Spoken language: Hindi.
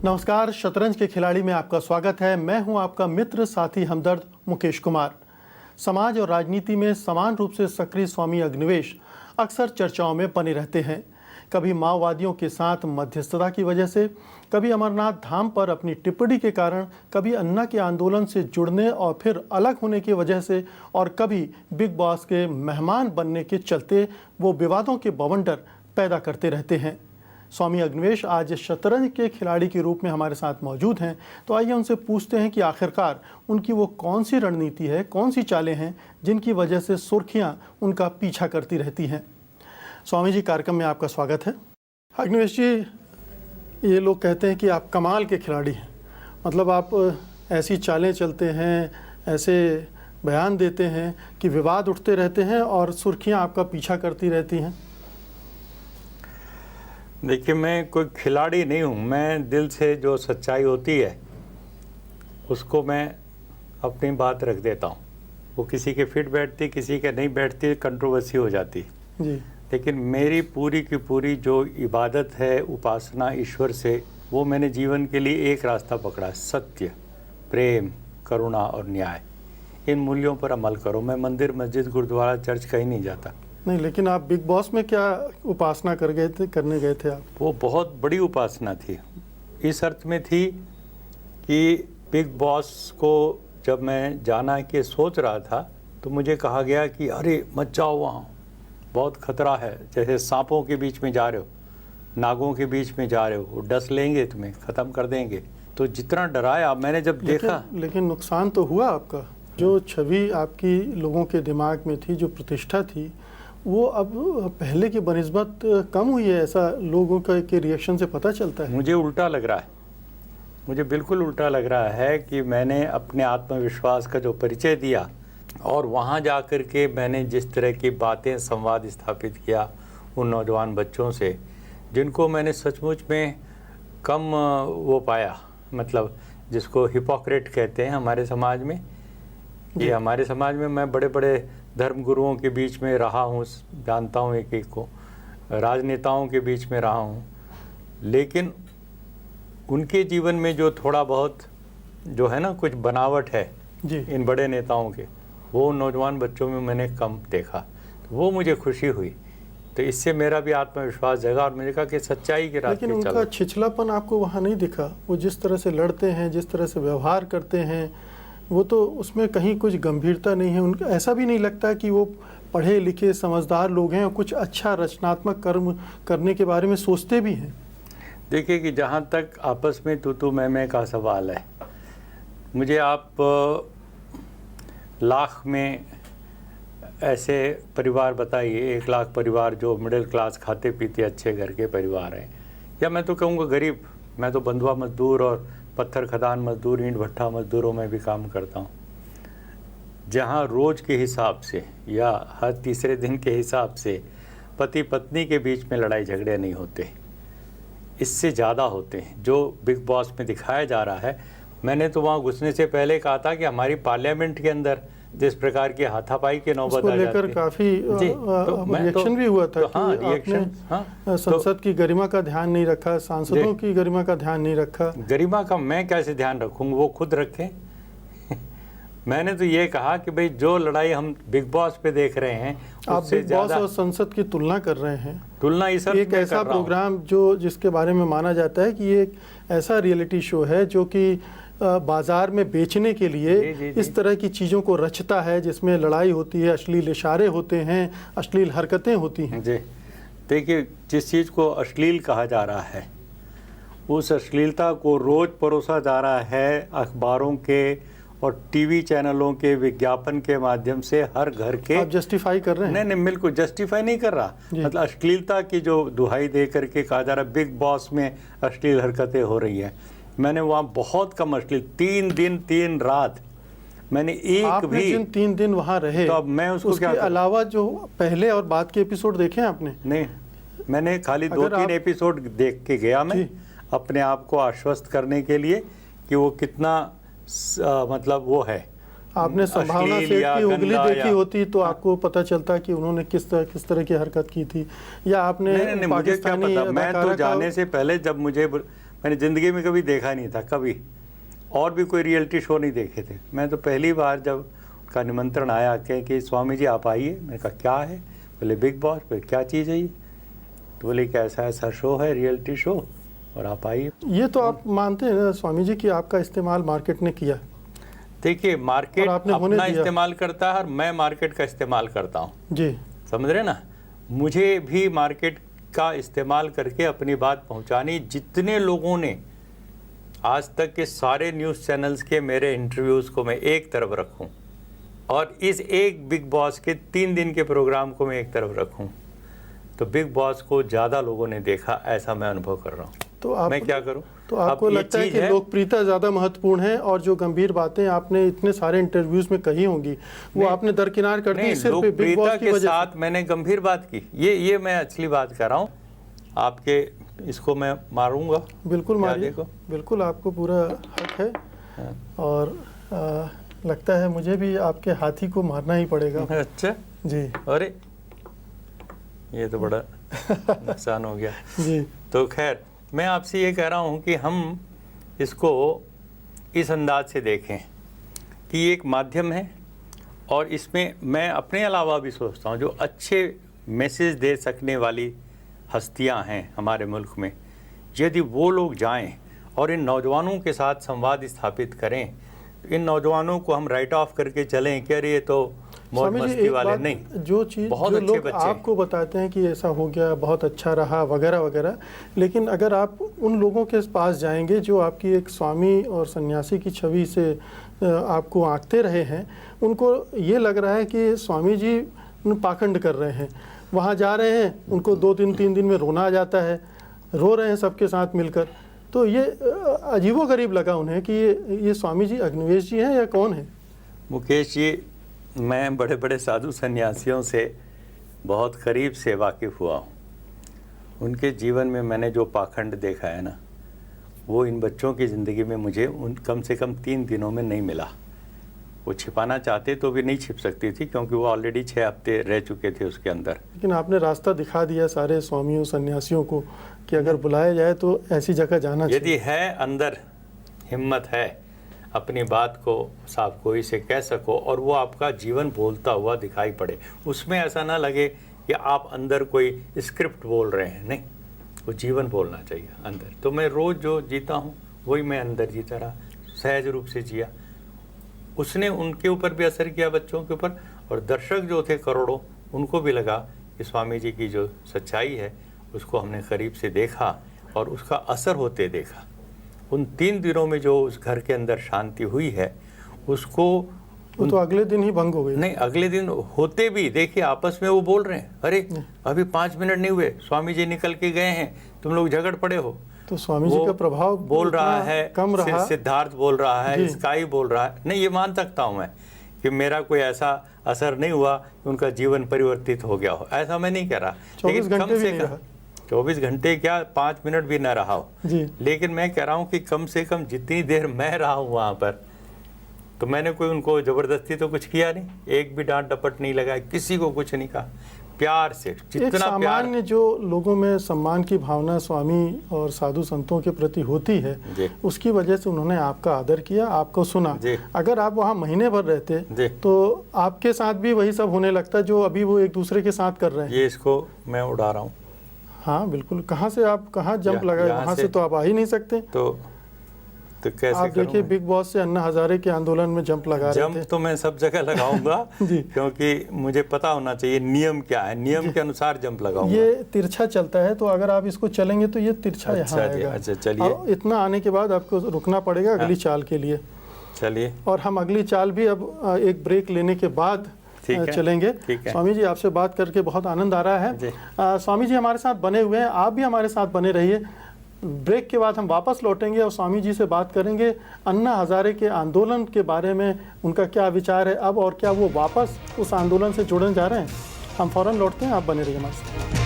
नमस्कार, शतरंज के खिलाड़ी में आपका स्वागत है। मैं हूं आपका मित्र साथी हमदर्द मुकेश कुमार। समाज और राजनीति में समान रूप से सक्रिय स्वामी अग्निवेश अक्सर चर्चाओं में बने रहते हैं। कभी माओवादियों के साथ मध्यस्थता की वजह से, कभी अमरनाथ धाम पर अपनी टिप्पणी के कारण, कभी अन्ना के आंदोलन से जुड़ने और फिर अलग होने की वजह से, और कभी बिग बॉस के मेहमान बनने के चलते वो विवादों के बवंडर पैदा करते रहते हैं। स्वामी अग्निवेश आज शतरंज के खिलाड़ी के रूप में हमारे साथ मौजूद हैं, तो आइए उनसे पूछते हैं कि आखिरकार उनकी वो कौन सी रणनीति है, कौन सी चालें हैं जिनकी वजह से सुर्खियां उनका पीछा करती रहती हैं। स्वामी जी, कार्यक्रम में आपका स्वागत है। अग्निवेश जी, ये लोग कहते हैं कि आप कमाल के खिलाड़ी हैं, मतलब आप ऐसी चालें चलते हैं, ऐसे बयान देते हैं कि विवाद उठते रहते हैं और सुर्खियाँ आपका पीछा करती रहती हैं। देखिए, मैं कोई खिलाड़ी नहीं हूँ। मैं दिल से जो सच्चाई होती है उसको मैं अपनी बात रख देता हूँ। वो किसी के फिट बैठती, किसी के नहीं बैठती, कंट्रोवर्सी हो जाती जी। लेकिन मेरी पूरी की पूरी जो इबादत है, उपासना ईश्वर से, वो मैंने जीवन के लिए एक रास्ता पकड़ा है: सत्य, प्रेम, करुणा और न्याय। इन मूल्यों पर अमल करो। मैं मंदिर, मस्जिद, गुरुद्वारा, चर्च कहीं नहीं जाता। नहीं, लेकिन आप बिग बॉस में क्या उपासना करने गए थे आप? वो बहुत बड़ी उपासना थी। इस अर्थ में थी कि बिग बॉस को जब मैं जाना के सोच रहा था तो मुझे कहा गया कि अरे मत जाओ, वहाँ बहुत खतरा है। जैसे सांपों के बीच में जा रहे हो, नागों के बीच में जा रहे हो, वो डस लेंगे, तुम्हें ख़त्म कर देंगे। तो जितना डराया, मैंने जब देखा। लेकिन नुकसान तो हुआ आपका। जो छवि आपकी लोगों के दिमाग में थी, जो प्रतिष्ठा थी, वो अब पहले की बनिस्बत कम हुई है, ऐसा लोगों के रिएक्शन से पता चलता है। मुझे उल्टा लग रहा है, मुझे बिल्कुल उल्टा लग रहा है कि मैंने अपने आत्मविश्वास का जो परिचय दिया और वहाँ जा कर के मैंने जिस तरह की बातें, संवाद स्थापित किया उन नौजवान बच्चों से, जिनको मैंने सचमुच में कम वो पाया, मतलब जिसको हिपोक्रेट कहते हैं हमारे समाज में। ये हमारे समाज में मैं बड़े बड़े धर्म गुरुओं के बीच में रहा हूँ, जानता हूँ एक एक को, राजनेताओं के बीच में रहा हूँ, लेकिन उनके जीवन में जो थोड़ा बहुत जो है ना, कुछ बनावट है जी, इन बड़े नेताओं के, वो नौजवान बच्चों में मैंने कम देखा। तो वो मुझे खुशी हुई। तो इससे मेरा भी आत्मविश्वास जगा और मैंने कहा कि सच्चाई के रास्ते लेकिन उनका छिछलापन आपको वहाँ नहीं दिखा। वो जिस तरह से लड़ते हैं, जिस तरह से व्यवहार करते हैं, वो तो उसमें कहीं कुछ गंभीरता नहीं है। उनका ऐसा भी नहीं लगता कि वो पढ़े लिखे समझदार लोग हैं और कुछ अच्छा रचनात्मक कर्म करने के बारे में सोचते भी हैं। देखिए कि जहाँ तक आपस में तू मैं का सवाल है, मुझे आप लाख में ऐसे परिवार बताइए, 1 लाख परिवार जो मिडिल क्लास, खाते पीते अच्छे घर के परिवार हैं, या मैं तो कहूँगा गरीब। मैं तो बंधुआ मजदूर और पत्थर खदान मजदूर, ईंट भट्ठा मजदूरों में भी काम करता हूँ, जहाँ रोज़ के हिसाब से या हर तीसरे दिन के हिसाब से पति पत्नी के बीच में लड़ाई झगड़े नहीं होते, इससे ज़्यादा होते हैं जो बिग बॉस में दिखाया जा रहा है। मैंने तो वहाँ घुसने से पहले कहा था कि हमारी पार्लियामेंट के अंदर जिस प्रकार की हाथापाई के नौबत आ जाती है, काफी रिएक्शन भी हुआ था कि आपने संसद की गरिमा का ध्यान नहीं रखा, सांसदों की गरिमा का ध्यान नहीं रखा। गरिमा का मैं कैसे ध्यान रखूंगा, वो खुद रखें। मैंने तो ये कहा कि भाई जो लड़ाई हम बिग बॉस पे देख रहे हैं, आप बिग बॉस और संसद की तुलना कर रहे हैं। तुलना इस एक ऐसा प्रोग्राम जो जिसके बारे में माना जाता है कि ये एक ऐसा रियलिटी शो है जो कि बाजार में बेचने के लिए जी। इस तरह की चीज़ों को रचता है, जिसमें लड़ाई होती है, अश्लील इशारे होते हैं, अश्लील हरकतें होती हैं। जी, देखिए, जिस चीज़ को अश्लील कहा जा रहा है, उस अश्लीलता को रोज़ परोसा जा रहा है अखबारों के और टीवी चैनलों के विज्ञापन के माध्यम से हर घर के। आप जस्टिफाई कर रहे हैं? नहीं, बिल्कुल जस्टिफाई नहीं कर रहा। मतलब अश्लीलता की जो दुहाई दे करके कहा जा रहा है बिग बॉस में अश्लील हरकतें हो रही हैं। मैंने वहाँ बहुत कम अश्लील, 3 दिन 3 रात मैंने एक भी। जिन 3 दिन वहाँ रहे, तो अब मैं उसको क्या अलावा जो पहले और बाद के एपिसोड देखे आपने? नहीं, मैंने खाली 2-3 एपिसोड देख के गया मैं, अपने आप को आश्वस्त करने के लिए कि वो कितना मतलब वो है। आपने संभावना सेठ की उंगली देखी होती तो आपको पता चलता कि उन्होंने किस तरह की हरकत की थी, या आपने नहीं, मुझे क्या पता। मैं तो जाने से पहले जब मुझे मैंने ज़िंदगी में कभी देखा नहीं था, कभी। और भी कोई रियलिटी शो नहीं देखे थे। मैं तो पहली बार जब उनका निमंत्रण आया कि स्वामी जी आप आइए, मैंने कहा क्या है? बोले बिग बॉस। फिर क्या चीज़ है ये? तो बोले कि ऐसा ऐसा शो है, रियलिटी शो, और आप आइए। ये तो आप मानते हैं ना स्वामी जी कि आपका इस्तेमाल मार्केट ने किया? देखिए, मार्केट और आपने होने अपना दिया। इस्तेमाल करता है और मैं मार्केट का इस्तेमाल करता हूँ। जी, समझ रहे ना? मुझे भी मार्केट का इस्तेमाल करके अपनी बात पहुंचानी। जितने लोगों ने आज तक के सारे न्यूज़ चैनल्स के मेरे इंटरव्यूज़ को मैं एक तरफ रखूं और इस एक बिग बॉस के 3 दिन के प्रोग्राम को मैं एक तरफ रखूं, तो बिग बॉस को ज़्यादा लोगों ने देखा, ऐसा मैं अनुभव कर रहा हूं। तो आप, मैं क्या करूं? तो आपको अब ये लगता है चीज़ कि लोकप्रियता ज़्यादा महत्वपूर्ण है और जो गंभीर बातें आपने इतने सारे इंटरव्यूज में कही होंगी वो आपने दरकिनार कर दी नहीं, सिर्फ बिग लोकप्रियता बॉस की के वजह साथ मैंने गंभीर बात की। ये मैं असली बात कर रहा हूँ। आपके इसको मैं मारूंगा। से? बिल्कुल क्या मारिए, देखो? बिल्कुल आपको पूरा हक है। हाँ। और लगता है मुझे भी आपके हाथी को मारना ही पड़ेगा। अच्छा जी अरे, ये तो बड़ा नुकसान हो गया। जी तो खैर, मैं आपसे ये कह रहा हूँ कि हम इसको इस अंदाज से देखें कि ये एक माध्यम है और इसमें मैं अपने अलावा भी सोचता हूँ जो अच्छे मैसेज दे सकने वाली हस्तियाँ हैं हमारे मुल्क में, यदि वो लोग जाएं और इन नौजवानों के साथ संवाद स्थापित करें, तो इन नौजवानों को हम राइट ऑफ करके चलें कि अरे ये तो मौज स्वामी जी, मस्ती एक वाले बात, नहीं, जो चीज़ बहुत जो अच्छे लोग बच्चे। आपको बताते हैं कि ऐसा हो गया, बहुत अच्छा रहा वगैरह वगैरह, लेकिन अगर आप उन लोगों के पास जाएंगे जो आपकी एक स्वामी और सन्यासी की छवि से आपको आंकते रहे हैं, उनको ये लग रहा है कि स्वामी जी पाखंड कर रहे हैं। वहाँ जा रहे हैं, उनको 2-3 दिन में रोना आ जाता है, रो रहे हैं सबके साथ मिलकर। तो ये अजीबोगरीब लगा उन्हें कि ये स्वामी जी अग्निवेश जी हैं या कौन है? मुकेश जी, मैं बड़े बड़े साधु सन्यासियों से बहुत करीब से वाकिफ़ हुआ हूँ। उनके जीवन में मैंने जो पाखंड देखा है ना, वो इन बच्चों की ज़िंदगी में मुझे कम से कम 3 दिनों में नहीं मिला। वो छिपाना चाहते तो भी नहीं छिप सकती थी, क्योंकि वो ऑलरेडी 6 हफ्ते रह चुके थे उसके अंदर। लेकिन आपने रास्ता दिखा दिया सारे स्वामियों सन्यासियों को कि अगर बुलाया जाए तो ऐसी जगह जाना चाहिए। यदि है अंदर हिम्मत है, अपनी बात को साफ कोई से कह सको और वो आपका जीवन बोलता हुआ दिखाई पड़े, उसमें ऐसा ना लगे कि आप अंदर कोई स्क्रिप्ट बोल रहे हैं, नहीं, वो जीवन बोलना चाहिए अंदर। तो मैं रोज़ जो जीता हूँ वही मैं अंदर जीता रहा, सहज रूप से जिया। उसने उनके ऊपर भी असर किया, बच्चों के ऊपर, और दर्शक जो थे करोड़ों, उनको भी लगा कि स्वामी जी की जो सच्चाई है उसको हमने करीब से देखा और उसका असर होते देखा। उन 3 दिनों में जो उस घर के अंदर शांति हुई है, उसको वो तो अगले दिन ही भंग हो गई। नहीं, अगले दिन होते भी देखिए आपस में वो बोल रहे हैं, अरे अभी 5 मिनट नहीं हुए, स्वामी जी निकल के गए हैं, तुम लोग झगड़ पड़े हो। तो स्वामी जी का प्रभाव बोल रहा है, कम रहा। सिद्धार्थ बोल रहा है, स्काई बोल रहा है। नहीं, ये मान सकता हूँ मैं कि मेरा कोई ऐसा असर नहीं हुआ कि उनका जीवन परिवर्तित हो गया हो, ऐसा मैं नहीं कह रहा। 24 घंटे भी नहीं रहा। 24 घंटे क्या, 5 मिनट भी न रहा हो जी। लेकिन मैं कह रहा हूँ कि कम से कम जितनी देर मैं रहा हूँ वहाँ पर, तो मैंने कोई उनको ज़बरदस्ती तो कुछ किया नहीं, एक भी डांट डपट नहीं लगाया, किसी को कुछ नहीं कहा, प्यार से, एक जितना प्यार। सामान्य जो लोगों में सम्मान की भावना स्वामी और साधु संतों के प्रति होती है, जी। उसकी वजह से उन्होंने आपका आदर किया, आपको सुना। जी। अगर आप वहाँ महीने भर जी। रहते तो आपके साथ भी वही सब होने लगता जो अभी वो एक दूसरे के साथ कर रहे हैं। ये इसको मैं उड़ा रहा हूँ। हाँ बिल्कुल। कहाँ से आप कहाँ जंप लगाए? यहाँ वहाँ से से तो आप आ ही नहीं सकते। तो कैसे आप देखिए बिग बॉस से अन्ना हजारे के आंदोलन में जंप लगा रहे थे। जंप तो मैं सब जगह लगाऊंगा जी। क्योंकि मुझे पता होना चाहिए नियम क्या है, नियम के अनुसार जंप लगाऊंगा। ये तिरछा चलता है, तो अगर आप इसको चलेंगे तो ये तिरछा अच्छा यहाँ जी, आएगा। अच्छा चलिए। और इतना आने के बाद आपको रुकना पड़ेगा अगली चाल के लिए। चलिए, और हम अगली चाल भी अब एक ब्रेक लेने के बाद ठीक है, चलेंगे। ठीक है। स्वामी जी, आपसे बात करके बहुत आनंद आ रहा जी। है। स्वामी जी हमारे साथ बने हुए हैं, आप भी हमारे साथ बने रहिए। ब्रेक के बाद हम वापस लौटेंगे और स्वामी जी से बात करेंगे अन्ना हजारे के आंदोलन के बारे में, उनका क्या विचार है अब, और क्या वो वापस उस आंदोलन से जुड़ने जा रहे हैं। हम फौरन लौटते हैं, आप बने रहिए हमारे साथ।